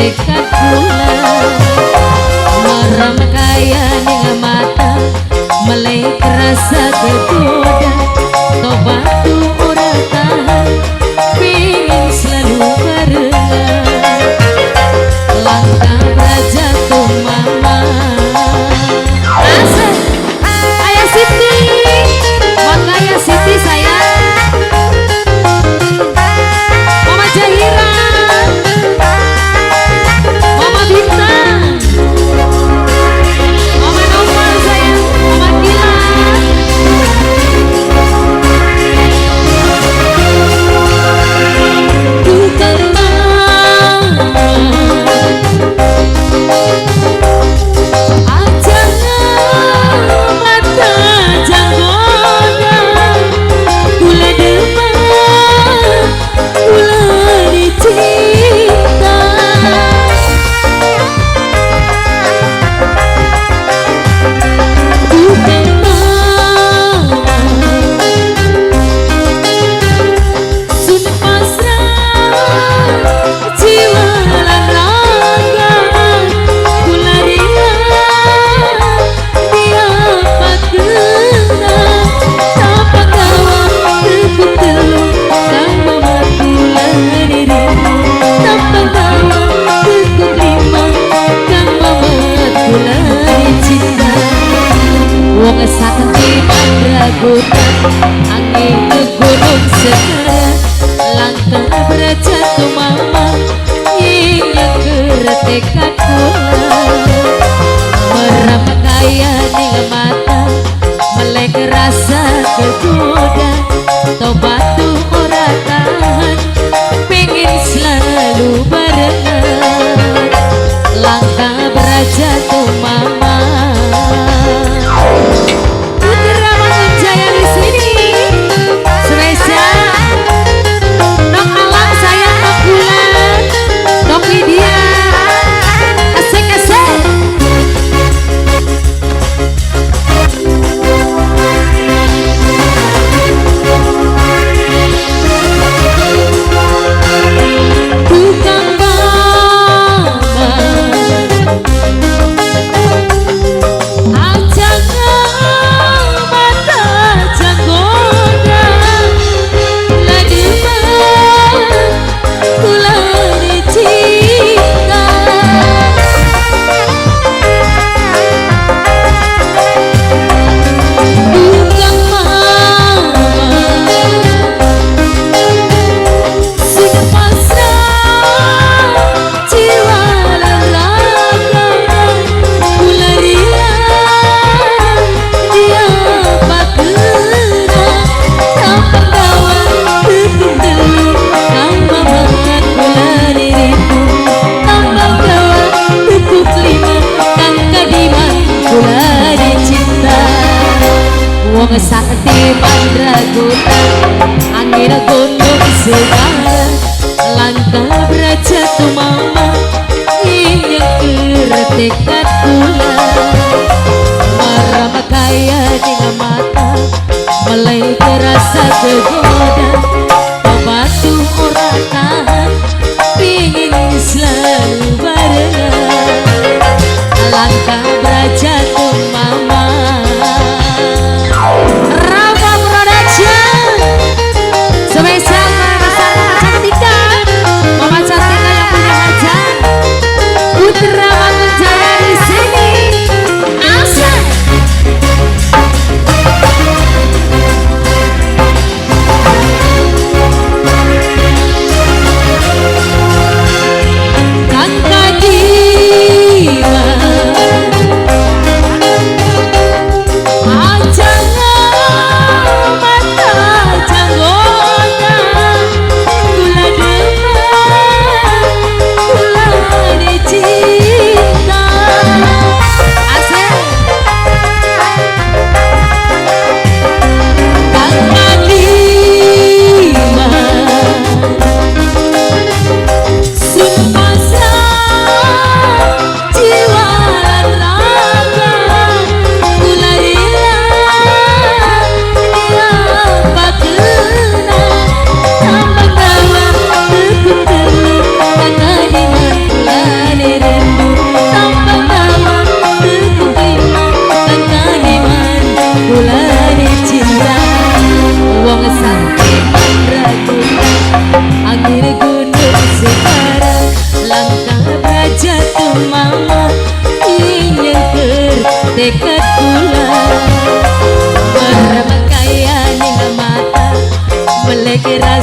tekad kula marang kaya ning mata melek rasa kegoda tobat tu ora tahan pingin selalu barengan langkah raja tu mama asik ayah Siti makanya Siti sayang Mama Jahira Mama Bintang Mama Nova sayang Mama Gila bukan mama aja mata janggoda kula demen kula dicinta bukan mama sudah pasrah jiwa lan raga kula dia pakena tanpa kawan tekuk telur kang mama kula dirimu tanpa kawan tekuk lima kang mama kula dicinta wong sakti mandraguna angin ke gunung segara langkah berjatuh mama yang keretekan kula merem kaya ning mata melek rasa kegoda tobat tu ora tahan pengen selalu barengan langkah berjatuh mama Putra Mangunjaya di sini spesial Nok Alam sayang Nok Bulan Nok Lydia asik-asik bukan mama aja mata janggoda kula demen kula dicinta bukan mama sudah pasrah jiwa dan raga kula dia pakena tanpa kawan tekuk telur kang mama kula dirimu tanpa kawan tekuk lima kang kadiman kula dicinta wong sakti mandraguna angin gunung segala langkah berjatuh mama yang keretekan kula marah kaya dengan mata melek rasa kegoda tobat tu ora tahan pingin selalu barengan langkah berjatuh mama Rafa Production spesial besar Mama Cantika Mama Cantika yang punya hajat Putra Mangunjaya di sini asik mah ingin tekad kula bermakaian ning mata melekera